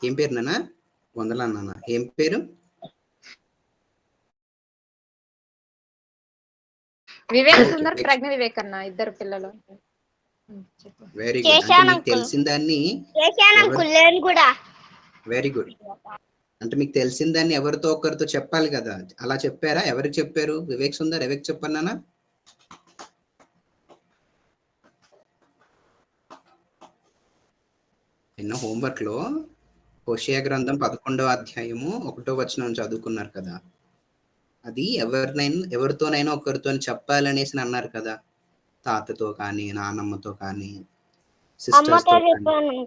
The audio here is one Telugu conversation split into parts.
ఏం పేరు నాన్న? వందలా నాన్న. ఏం పేరు? వివేక్ సుందర్, ప్రజ్ఞ వివేక్ అన్న, ఇద్దరు పిల్లలు. Very good. అంటే మీకు తెలిసిన దాన్ని వెరీ గుడ్. అంటే మీకు తెలిసిన దాన్ని ఎవరితో ఒకరితో చెప్పాలి కదా, అలా చెప్పారా? ఎవరికి చెప్పారు? వివేక్ సుందర్ ఎవరికి చెప్పారు నాన్న? నిన్న హోంవర్క్ లో హోషేయ గ్రంథం 11వ అధ్యాయము 1వ వచనం చదువుకున్నారు కదా, అది ఎవరితోనైనా ఒకరితో చెప్పాలనేసి అన్నారు కదా, తాతతో కానీ నానమ్మతో కానీ సిస్టర్స్ తో కానీ.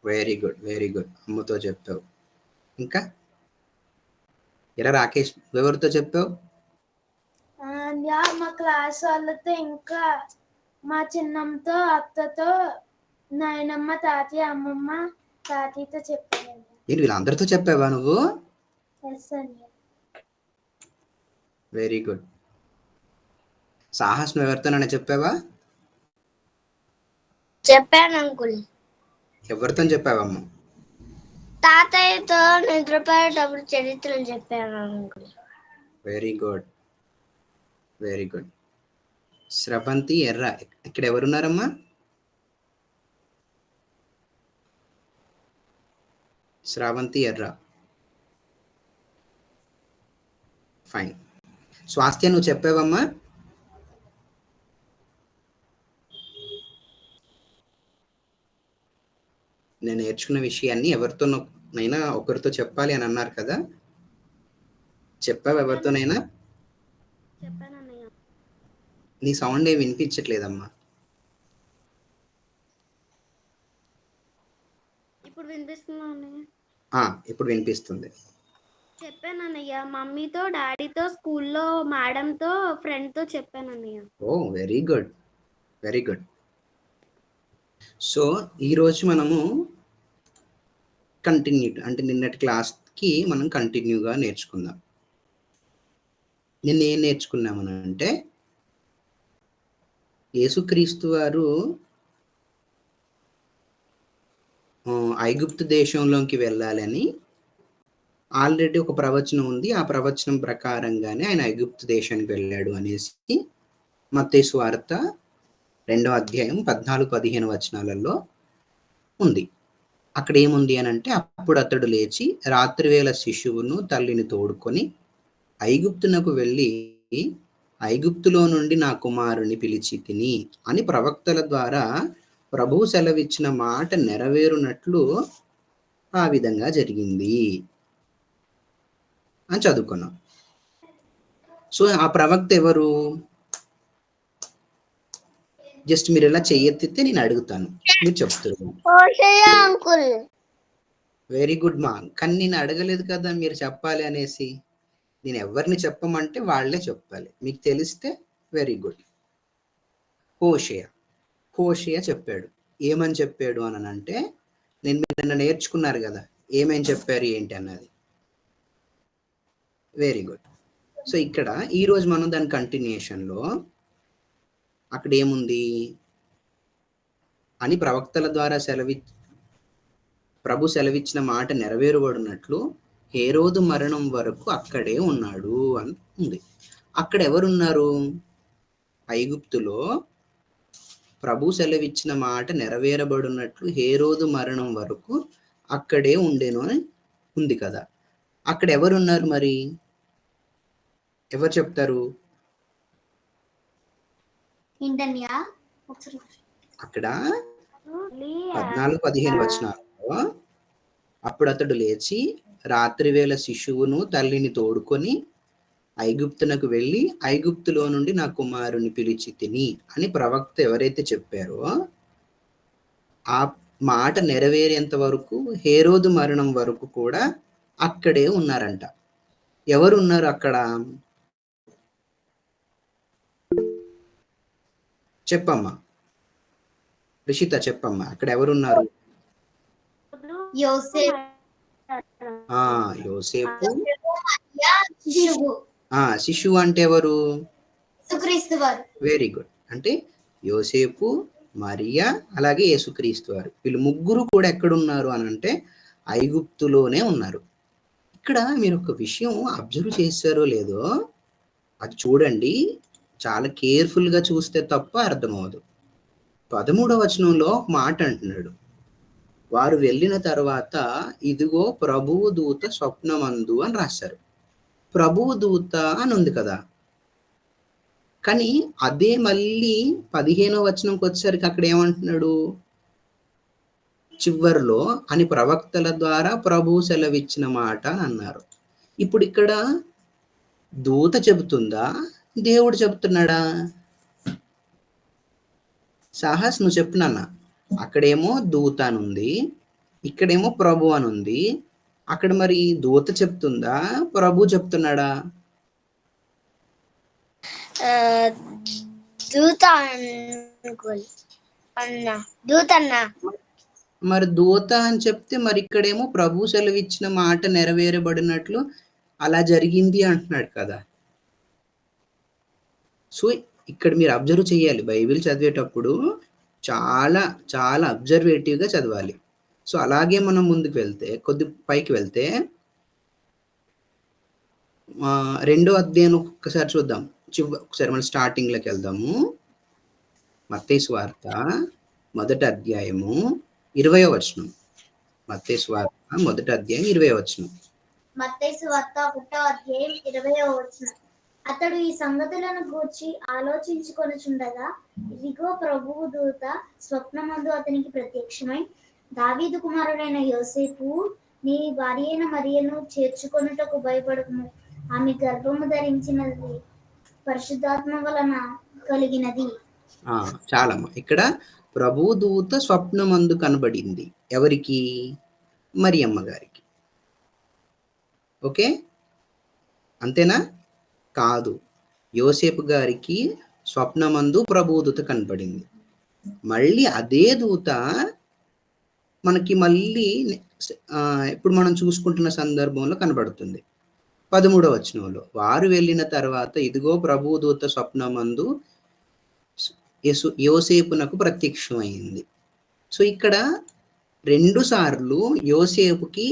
Very good, very good. అమ్మతో చెప్పావు. ఇంకా ఎలా రాకేష్, ఎవరితో చెప్పావు? మా క్లాస్ వాళ్ళతో, ఇంకా మా చిన్నమ్మతో, అత్తతో, నాయనమ్మ, తాతయ్య, అమ్మమ్మ, తాతయ్యతో చెప్పాను. ఏంటి వీళ్ళందరితో చెప్పావా నువ్వు? Very good. సాహస్, నువ్వు ఎవరితోనైనా చెప్పావా? చెప్పాను అంకుల్. ఎవరితో చెప్పావమ్మా? తాతయ్యతో నిద్రపోయేటప్పుడు చరిత్రలు చెప్పాను uncle. Very good, very good. Sravanthi Erra, ఇక్కడ ఎవరున్నారమ్మా? శ్రావంతి ఎర్ర. ఫైన్. స్వాస్థ్య, నువ్వు చెప్పావమ్మా? నేను నేర్చుకున్న విషయాన్ని ఎవరితోనైనా ఒకరితో చెప్పాలి అని అన్నారు కదా, చెప్పావు ఎవరితోనైనా? నీ సౌండ్ ఏమి వినిపించట్లేదమ్మా. ఇప్పుడు వినిపిస్తుందా? ఇప్పుడు వినిపిస్తుంది. చెప్పానన్నయ్య, మమ్మీతో, డాడీతో, స్కూల్లో మేడంతో, ఫ్రెండ్తో చెప్పానన్నయ్య. Oh very good, very good. So ఈరోజు మనము అంటే నిన్నటి క్లాస్కి మనం కంటిన్యూగా నేర్చుకుందాం. నిన్న ఏం నేర్చుకున్నామనంటే, యేసుక్రీస్తు వారు ఐగుప్తు దేశంలోకి వెళ్ళాలని ఆల్రెడీ ఒక ప్రవచనం ఉంది. ఆ ప్రవచనం ప్రకారంగానే ఆయన ఐగుప్తు దేశానికి వెళ్ళాడు అనేసి మత్తయి సువార్త 2వ అధ్యాయం 14-15 వచనాలలో ఉంది. అక్కడ ఏముంది అని అంటే, అప్పుడు అతడు లేచి రాత్రివేళ శిశువును తల్లిని తోడుకొని ఐగుప్తునకు వెళ్ళి, ఐగుప్తులో నుండి నా కుమారుని పిలిచి తిని అని ప్రవక్తల ద్వారా ప్రభువు సెలవిచ్చిన మాట నెరవేరునట్లు ఆ విధంగా జరిగింది అని చదువుకున్నాం. సో ఆ ప్రవక్త ఎవరు? జస్ట్ మీరు ఎలా చెయ్యెత్తితే నేను అడుగుతాను, మీరు చెప్తారు. వెరీ గుడ్ మా. కానీ నేను అడగలేదు కదా మీరు చెప్పాలి అనేసి. నేను ఎవరిని చెప్పమంటే వాళ్ళే చెప్పాలి. మీకు తెలిస్తే వెరీ గుడ్. హోషేయ చెప్పాడు. ఏమని చెప్పాడు అని అంటే, నేను నిన్న నేర్చుకున్నారు కదా ఏమేం చెప్పారు ఏంటి అన్నది. Very good. సో ఇక్కడ ఈరోజు మనం దాని కంటిన్యూషన్లో అక్కడ ఏముంది అని, ప్రవక్తల ద్వారా ప్రభు సెలవిచ్చిన మాట నెరవేరబడినట్లు హేరోదు మరణం వరకు అక్కడే ఉన్నాడు అని ఉంది. అక్కడ ఎవరున్నారు? ఐగుప్తులో ప్రభు సెలవిచ్చిన మాట నెరవేరబడినట్లు హేరోదు మరణం వరకు అక్కడే ఉండేను అని ఉంది కదా. అక్కడ ఎవరున్నారు మరి? ఎవరు చెప్తారు? అక్కడ 14-15 వచనాల్లో, అప్పుడు అతడు లేచి రాత్రివేళ శిశువును తల్లిని తోడుకొని ఐగుప్తునకు వెళ్ళి, ఐగుప్తులో నుండి నా కుమారుని పిలిచి తిని అని ప్రవక్త ఎవరైతే చెప్పారో ఆ మాట నెరవేరేంత వరకు, హేరోదు మరణం వరకు కూడా అక్కడే ఉన్నారంట. ఎవరు ఉన్నారు అక్కడ? చెప్పమ్మా రిషిత, చెప్పమ్మా అక్కడ ఎవరున్నారు? యోసేపు. శిశువు అంటే ఎవరు? Very good. అంటే యోసేపు, మరియా, అలాగే యేసుక్రీస్తు వారు, వీళ్ళు ముగ్గురు కూడా ఎక్కడున్నారు అని అంటే ఐగుప్తులోనే ఉన్నారు. ఇక్కడ మీరు ఒక విషయం అబ్జర్వ్ చేశారో లేదో అది చూడండి, చాలా కేర్ఫుల్గా చూస్తే తప్ప అర్థమవదు. 13వ వచనంలో ఒక మాట అంటున్నాడు, వారు వెళ్ళిన తర్వాత ఇదిగో ప్రభువు దూత స్వప్నమందు అని రాశారు. ప్రభువు దూత అని ఉంది కదా, కానీ అదే మళ్ళీ 15వ వచనంకి వచ్చేసరికి అక్కడ ఏమంటున్నాడు, చివరిలో అని ప్రవక్తల ద్వారా ప్రభువు సెలవిచ్చిన మాట అన్నారు. ఇప్పుడు ఇక్కడ దూత చెబుతుందా, దేవుడు చెబుతున్నాడా? సాహస్ నువ్వు చెప్పు నాన్న. అక్కడేమో దూత అని ఉంది, ఇక్కడేమో ప్రభు అని ఉంది. అక్కడ మరి దూత చెప్తుందా, ప్రభు చెప్తున్నాడా? మరి దూత అని చెప్తే మరి ఇక్కడేమో ప్రభు సెలవిచ్చిన మాట నెరవేరబడినట్లు అలా జరిగింది అంటున్నాడు కదా. సో ఇక్కడ మీరు అబ్జర్వ్ చేయాలి, బైబిల్ చదివేటప్పుడు చాలా చాలా అబ్జర్వేటివ్గా చదవాలి. సో అలాగే మనం ముందుకు వెళ్తే, కొద్ది పైకి వెళ్తే 2వ అధ్యాయం ఒక్కసారి చూద్దాం. ఒకసారి మనం స్టార్టింగ్లోకి వెళ్దాము. మత్తయి సువార్త 1వ అధ్యాయము 20వ వచనం. మత్తయి సువార్త 1వ అధ్యాయం 20వ వచనం. మత్తయి సువార్త 1వ అధ్యాయం 20వ వచనం. అతడు ఈ సంగతులను గూర్చి ఆలోచించుకొనుచుండగా ఇదిగో ప్రభువు దూత స్వప్నమందు అతనికి ప్రత్యక్షమై, దావీదు కుమారుడైన యోసేపు, నీ భార్య అయిన మరియను చేర్చుకొనుటకు భయపడకుము, ఆమె గర్భము ధరించినది పరిశుద్ధాత్మ వలన కలిగినది. చాలమ్మా, ఇక్కడ ప్రభు దూత స్వప్నమందు కనబడింది. ఎవరికి? మరియమ్మ గారికి. ఓకే, అంతేనా? కాదు, యోసేపు గారికి స్వప్నమందు ప్రభు దూత కనబడింది. మళ్ళీ అదే దూత మనకి మళ్ళీ ఇప్పుడు మనం చూసుకుంటున్న సందర్భంలో కనబడుతుంది. 13వ వచనంలో వారు వెళ్ళిన తర్వాత ఇదిగో ప్రభు దూత స్వప్నమందు యోసేపునకు ప్రత్యక్షమైంది. సో ఇక్కడ 2 సార్లు యోసేపుకి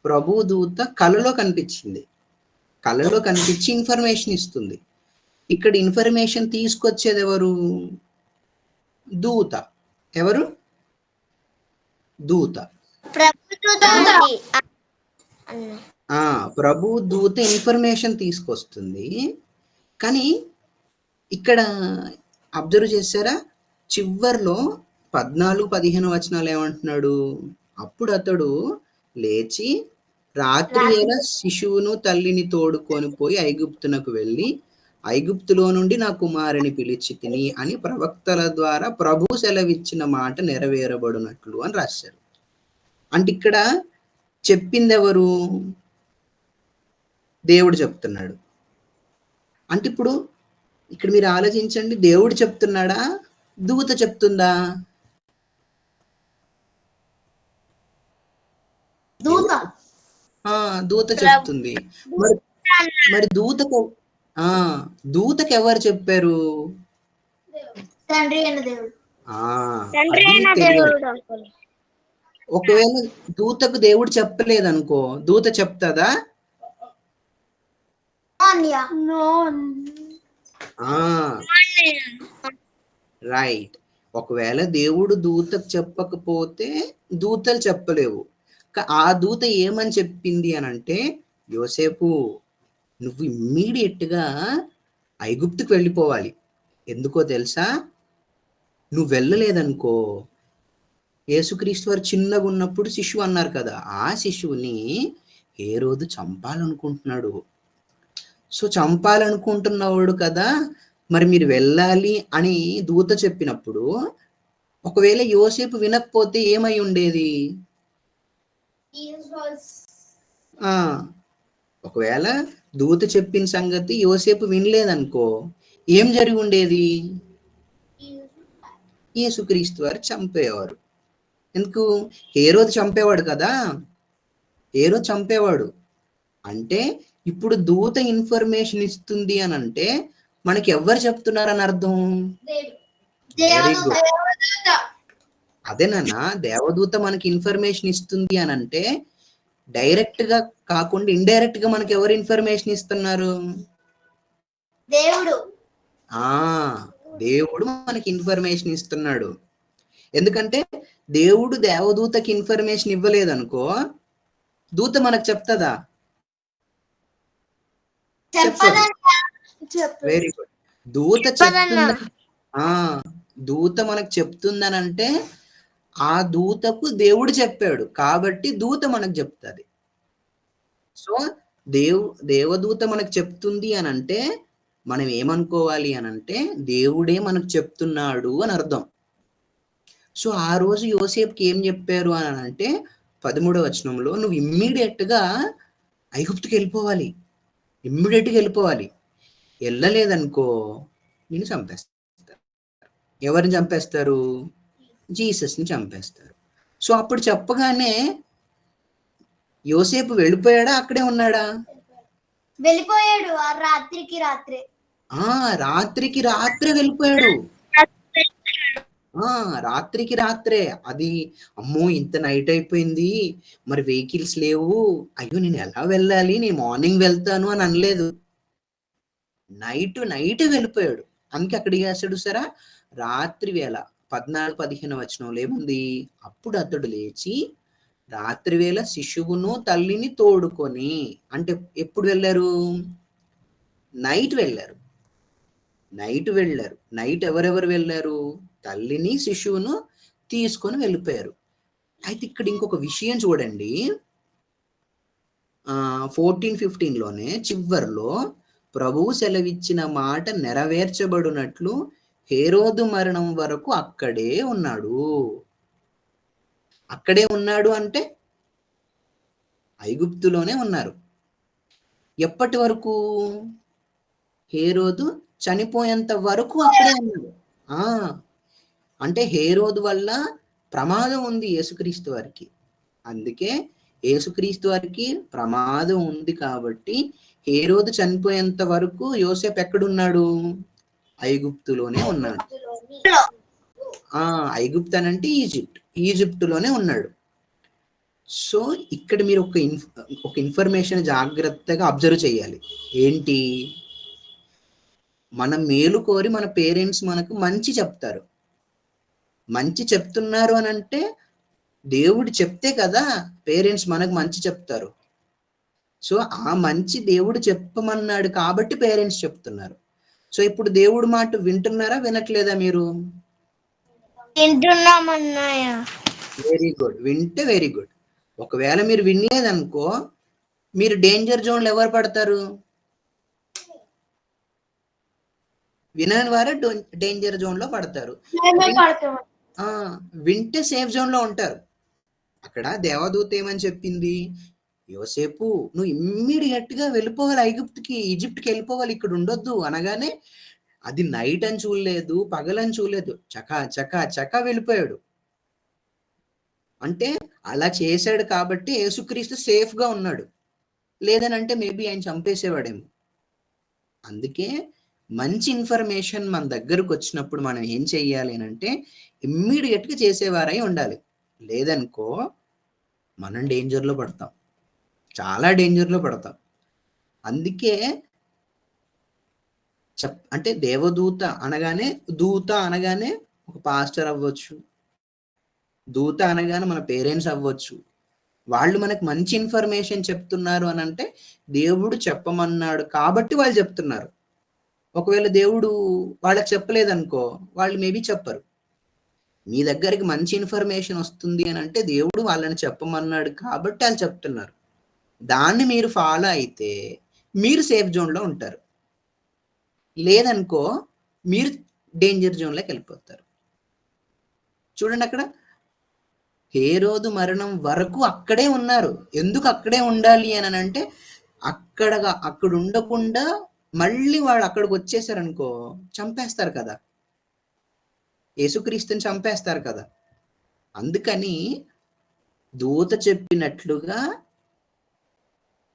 ప్రభు దూత కలలో కనిపించింది. కలలో కనిపించి ఇన్ఫర్మేషన్ ఇస్తుంది. ఇక్కడ ఇన్ఫర్మేషన్ తీసుకొచ్చేది ఎవరు? దూత. ఎవరు? దూత. ప్రభు దూత ఇన్ఫర్మేషన్ తీసుకొస్తుంది. కానీ ఇక్కడ అబ్జర్వ్ చేశారా, చివర్లో 14-15 వచనాలు ఏమంటున్నాడు? అప్పుడు అతడు లేచి రాత్రి వేళ శిశువును తల్లిని తోడుకొని పోయి ఐగుప్తునకు వెళ్ళి ఐగుప్తులో నుండి నా కుమారుని పిలిచి తిని అని ప్రవక్తల ద్వారా ప్రభు సెలవిచ్చిన మాట నెరవేరబడినట్లు అని రాశారు. అంటే ఇక్కడ చెప్పింది ఎవరు? దేవుడు చెప్తున్నాడు. అంటే ఇప్పుడు ఇక్కడ మీరు ఆలోచించండి, దేవుడు చెప్తున్నాడా, దూత చెప్తుందా? దూత చెప్తుంది. మరి దూతకు ఎవరు చెప్పారు? ఒకవేళ దూతకు దేవుడు చెప్పలేదనుకో, దూత చెప్తాదా? రైట్. ఒకవేళ దేవుడు దూతకు చెప్పకపోతే దూతలు చెప్పలేవు. ఆ దూత ఏమని చెప్పింది అని అంటే, యోసేపు నువ్వు ఇమ్మీడియట్ గా ఐగుప్తుకు వెళ్ళిపోవాలి. ఎందుకో తెలుసా? నువ్వు వెళ్ళలేదనుకో, యేసుక్రీస్తు వారు చిన్నగా ఉన్నప్పుడు శిశువు అన్నారు కదా, ఆ శిశువుని హేరోదు చంపాలనుకుంటున్నాడు. సో చంపాలనుకుంటున్నవాడు కదా, మరి మీరు వెళ్ళాలి అని దూత చెప్పినప్పుడు ఒకవేళ యోసేపు వినకపోతే ఏమై ఉండేది? ఒకవేళ దూత చెప్పిన సంగతి యోసేపు వినలేదనుకో, ఏం జరిగి ఉండేది? యేసుక్రీస్తు వారు చంపేవారు. ఎందుకు? హేరోదు చంపేవాడు కదా, హేరోదు చంపేవాడు. అంటే ఇప్పుడు దూత ఇన్ఫర్మేషన్ ఇస్తుంది అని అంటే మనకి ఎవరు చెప్తున్నారని అర్థం? Very good. అదేనన్నా దేవదూత మనకి ఇన్ఫర్మేషన్ ఇస్తుంది అని అంటే డైరెక్ట్ గా కాకుండా ఇండైరెక్ట్ గా మనకి ఎవరు ఇన్ఫర్మేషన్ ఇస్తున్నారు? దేవుడు. దేవుడు మనకి ఇన్ఫర్మేషన్ ఇస్తున్నాడు. ఎందుకంటే దేవుడు దేవదూతకి ఇన్ఫర్మేషన్ ఇవ్వలేదు అనుకో, దూత మనకు చెప్తుందా? Very good. దూత దూత మనకు చెప్తుందని అంటే ఆ దూతకు దేవుడు చెప్పాడు కాబట్టి దూత మనకు చెప్తుంది. సో దేవదూత మనకు చెప్తుంది అని అంటే మనం ఏమనుకోవాలి అని అంటే దేవుడే మనకు చెప్తున్నాడు అని అర్థం. సో ఆ రోజు యోసేపుకి ఏం చెప్పారు అని అంటే 13వ వచనంలో, నువ్వు ఇమ్మీడియట్ గా ఐగుప్తుకి వెళ్ళిపోవాలి, ఇమ్మీడియట్ గా వెళ్ళిపోవాలి. వెళ్ళలేదనుకో నేను చంపేస్తారు. ఎవరిని చంపేస్తారు? జీసస్ని చంపేస్తారు. సో అప్పుడు చెప్పగానే యోసేపు వెళ్ళిపోయాడా, అక్కడే ఉన్నాడా? వెళ్ళిపోయాడు. రాత్రికి రాత్రే వెళ్ళిపోయాడు. రాత్రికి రాత్రే. అది అమ్మో ఇంత నైట్ అయిపోయింది, మరి వెహికల్స్ లేవు, అయ్యో నేను ఎలా వెళ్ళాలి, నేను మార్నింగ్ వెళ్తాను అని అనలేదు. నైట్ వెళ్ళిపోయాడు. అందుకే అక్కడికి వేసాడు సరా, రాత్రి వేళ 14-15 వచనంలో ఏముంది? అప్పుడు అతడు లేచి రాత్రి వేళ శిశువును తల్లిని తోడుకొని, అంటే ఎప్పుడు వెళ్ళారు? నైట్ వెళ్ళారు. నైట్ ఎవరెవరు వెళ్ళారు? తల్లిని శిశువును తీసుకొని వెళ్ళిపోయారు. అయితే ఇక్కడ ఇంకొక విషయం చూడండి, 14-15లోనే చివర్లో ప్రభువు సెలవిచ్చిన మాట నెరవేర్చబడినట్లు హేరోదు మరణం వరకు అక్కడే ఉన్నాడు అంటే ఐగుప్తులోనే ఉన్నారు. ఎప్పటి వరకు? హేరోదు చనిపోయేంత వరకు అక్కడే ఉన్నాడు. అంటే హేరోదు వల్ల ప్రమాదం ఉంది యేసుక్రీస్తు వారికి. అందుకే యేసుక్రీస్తు వారికి ప్రమాదం ఉంది కాబట్టి హేరోదు చనిపోయేంత వరకు యోసేపు ఎక్కడున్నాడు? ఐగుప్తులోనే ఉన్నాడు. ఐగుప్తు అనంటే ఈజిప్టులోనే ఉన్నాడు. సో ఇక్కడ మీరు ఒక ఇన్ఫర్మేషన్ జాగ్రత్తగా అబ్జర్వ్ చేయాలి. ఏంటి? మన మేలు కోరి మన పేరెంట్స్ మనకు మంచి చెప్తారు. మంచి చెప్తున్నారు అని అంటే దేవుడు చెప్తే కదా పేరెంట్స్ మనకు మంచి చెప్తారు. సో ఆ మంచి దేవుడు చెప్పమన్నాడు కాబట్టి పేరెంట్స్ చెప్తున్నారు. సో ఇప్పుడు దేవుడు మాట వింటున్నారా, వినట్లేదా మీరు? Very good. వింటే వెరీ గుడ్. ఒకవేళ మీరు వినలేదనుకో మీరు డేంజర్ జోన్లో ఎవరు పడతారు? వినని వారే డేంజర్ జోన్ లో పడతారు. వింటే సేఫ్ జోన్ లో ఉంటారు. అక్కడ దేవదూత ఏమని చెప్పింది? యోసేపు నువ్వు ఇమ్మీడియట్ గా వెళ్ళిపోవాలి, ఐగుప్తుకి, ఈజిప్ట్కి వెళ్ళిపోవాలి, ఇక్కడ ఉండొద్దు అనగానే అది నైట్ అని చూడలేదు, పగలని చూడలేదు, చకా వెళ్ళిపోయాడు. అంటే అలా చేశాడు కాబట్టి యేసుక్రీస్తు సేఫ్ గా ఉన్నాడు. లేదనంటే మేబీ ఆయన చంపేసేవాడేమో. అందుకే మంచి ఇన్ఫర్మేషన్ మన దగ్గరకు వచ్చినప్పుడు మనం ఏం చెయ్యాలి అంటే ఇమ్మీడియట్ గా చేసేవారై ఉండాలి. లేదనుకో మనం డేంజర్లో పడతాం, చాలా డేంజర్లో పడతాం. అందుకే అంటే దేవదూత అనగానే, దూత అనగానే ఒక పాస్టర్ అవ్వచ్చు, దూత అనగానే మన పేరెంట్స్ అవ్వచ్చు. వాళ్ళు మనకు మంచి ఇన్ఫర్మేషన్ చెప్తున్నారు అని అంటే దేవుడు చెప్పమన్నాడు కాబట్టి వాళ్ళు చెప్తున్నారు. ఒకవేళ దేవుడు వాళ్ళకి చెప్పలేదనుకో వాళ్ళు మేబీ చెప్పరు. మీ దగ్గరికి మంచి ఇన్ఫర్మేషన్ వస్తుంది అని అంటే దేవుడు వాళ్ళని చెప్పమన్నాడు కాబట్టి వాళ్ళు చెప్తున్నారు. దాన్ని మీరు ఫాలో అయితే మీరు సేఫ్ జోన్లో ఉంటారు. లేదనుకో మీరు డేంజర్ జోన్లోకి వెళ్ళిపోతారు. చూడండి, అక్కడ హేరోదు మరణం వరకు అక్కడే ఉన్నారు. ఎందుకు అక్కడే ఉండాలి అని అంటే అక్కడ ఉండకుండా మళ్ళీ వాళ్ళు అక్కడికి వచ్చేసారనుకో చంపేస్తారు కదా, యేసుక్రీస్తుని చంపేస్తారు కదా. అందుకని దూత చెప్పినట్లుగా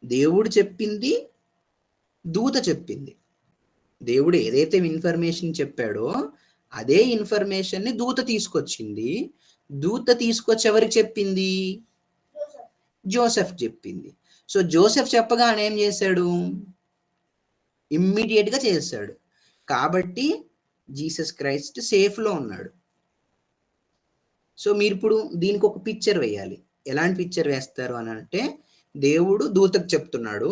దేవుడు చెప్పింది, దూత చెప్పింది. దేవుడు ఏదైతే ఇన్ఫర్మేషన్ చెప్పాడో అదే ఇన్ఫర్మేషన్ ని దూత తీసుకొచ్చింది. దూత తీసుకొచ్చి ఎవరికి చెప్పింది? జోసెఫ్ చెప్పింది. సో జోసెఫ్ చెప్పగానే ఏం చేశాడు? ఇమ్మీడియట్ గా చేశాడు. కాబట్టి జీసస్ క్రైస్ట్ సేఫ్ లో ఉన్నాడు. సో మీరు ఇప్పుడు దీనికి ఒక పిక్చర్ వేయాలి. ఎలాంటి పిక్చర్ వేస్తారు అని అంటే, దేవుడు దూతకు చెప్తున్నాడు,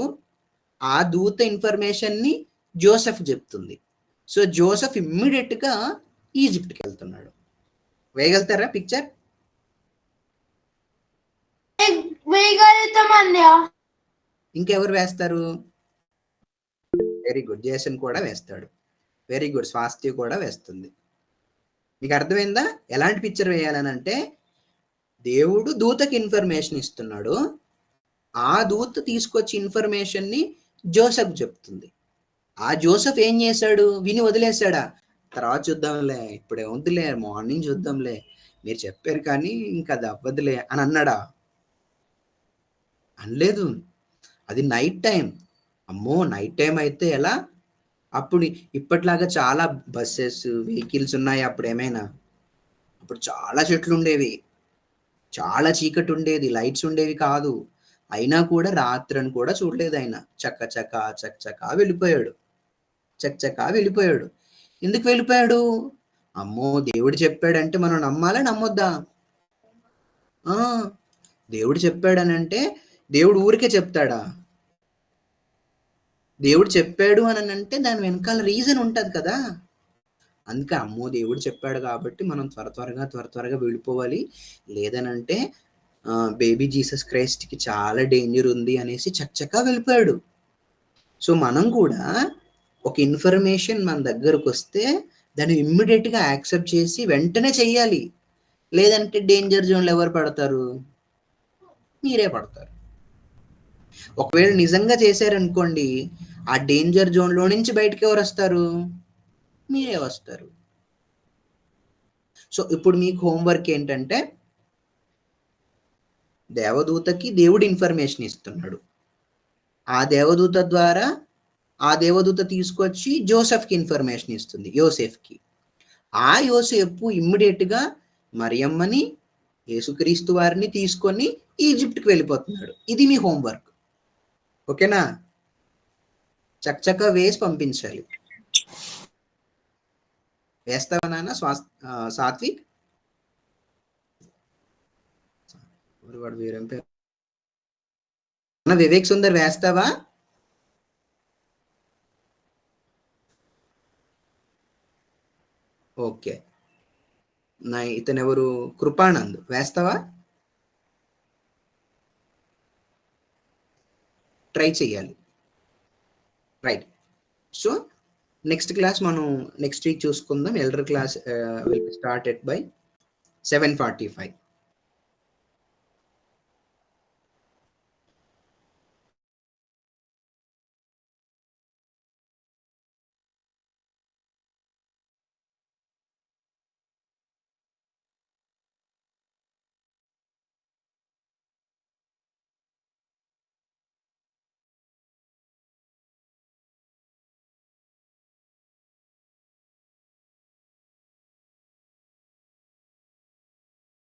ఆ దూత ఇన్ఫర్మేషన్ ని జోసెఫ్ చెప్తుంది. సో జోసెఫ్ ఇమ్మీడియట్ గా ఈజిప్ట్కి వెళ్తున్నాడు. వేయగలుగుతారా పిక్చర్? ఇంకెవరు వేస్తారు? వెరీ గుడ్, జేసన్ కూడా వేస్తాడు. వెరీ గుడ్, స్వాస్తి కూడా వేస్తుంది. మీకు అర్థమైందా ఎలాంటి పిక్చర్ వేయాలని అంటే? దేవుడు దూతకి ఇన్ఫర్మేషన్ ఇస్తున్నాడు, ఆ దూత తీసుకొచ్చి ఇన్ఫర్మేషన్ ని జోసెఫ్ చెప్తుంది. ఆ జోసెఫ్ ఏం చేశాడు? విని వదిలేశాడా? తర్వాత చూద్దాంలే, ఇప్పుడే వద్దులే, మార్నింగ్ చూద్దాంలే, మీరు చెప్పారు కానీ ఇంకా అది అవ్వదులే అని అన్నాడా? అనలేదు. అది నైట్ టైం. అమ్మో నైట్ టైం అయితే ఎలా? అప్పుడు ఇప్పట్లాగా చాలా బస్సెస్, వెహికల్స్ ఉన్నాయి అప్పుడు ఏమైనా? అప్పుడు చాలా చెట్లు ఉండేవి, చాలా చీకటి ఉండేది, లైట్స్ ఉండేవి కాదు. అయినా కూడా రాత్రని కూడా చూడలేదు ఆయన. చక్కచకా వెళ్ళిపోయాడు. ఎందుకు వెళ్ళిపోయాడు? అమ్మో దేవుడు చెప్పాడంటే మనం నమ్మాలా నమ్మొద్దా? దేవుడు చెప్పాడనంటే దేవుడు ఊరికే చెప్తాడా? దేవుడు చెప్పాడు అని అంటే దాని వెనకాల రీజన్ ఉంటది కదా. అందుకే అమ్మో దేవుడు చెప్పాడు కాబట్టి మనం త్వరగా వెళ్ళిపోవాలి, లేదనంటే బేబీ జీసస్ క్రైస్ట్ కి చాలా డేంజర్ ఉంది అనేసి చక్కగా వెళ్ళిపోయాడు. సో మనం కూడా ఒక ఇన్ఫర్మేషన్ మన దగ్గరకు వస్తే దాన్ని ఇమ్మీడియట్ గా యాక్సెప్ట్ చేసి వెంటనే చెయ్యాలి. లేదంటే డేంజర్ జోన్లు ఎవరు పడతారు? మీరే పడతారు. ఒకవేళ నిజంగా చేశారనుకోండి, ఆ డేంజర్ జోన్ లో నుంచి బయటకు ఎవరు వస్తారు? మీరే వస్తారు. సో ఇప్పుడు మీకు హోంవర్క్ ఏంటంటే, దేవదూతకి దేవుడు ఇన్ఫర్మేషన్ ఇస్తున్నాడు, ఆ దేవదూత ద్వారా ఆ దేవదూత తీసుకొచ్చి జోసెఫ్కి ఇన్ఫర్మేషన్ ఇస్తుంది, యోసేఫ్కి. ఆ యోసేపు ఇమ్మీడియట్ గా మరియమ్మని, యేసుక్రీస్తు వారిని తీసుకొని ఈజిప్ట్కి వెళ్ళిపోతున్నాడు. ఇది మీ హోంవర్క్. ఓకేనా? చక్కగా వేసి పంపించాలి. వేస్తావా నాన్న సాత్విక్? వాడు వేరేం పేరు, వివేక్ సుందర్ వేస్తావా? ఓకే. ఇతను ఎవరు? కృపానంద్ వేస్తావా? ట్రై చెయ్యాలి. రైట్. సో నెక్స్ట్ క్లాస్ మనం నెక్స్ట్ వీక్ చూసుకుందాం. Elder class will start at by 7:45.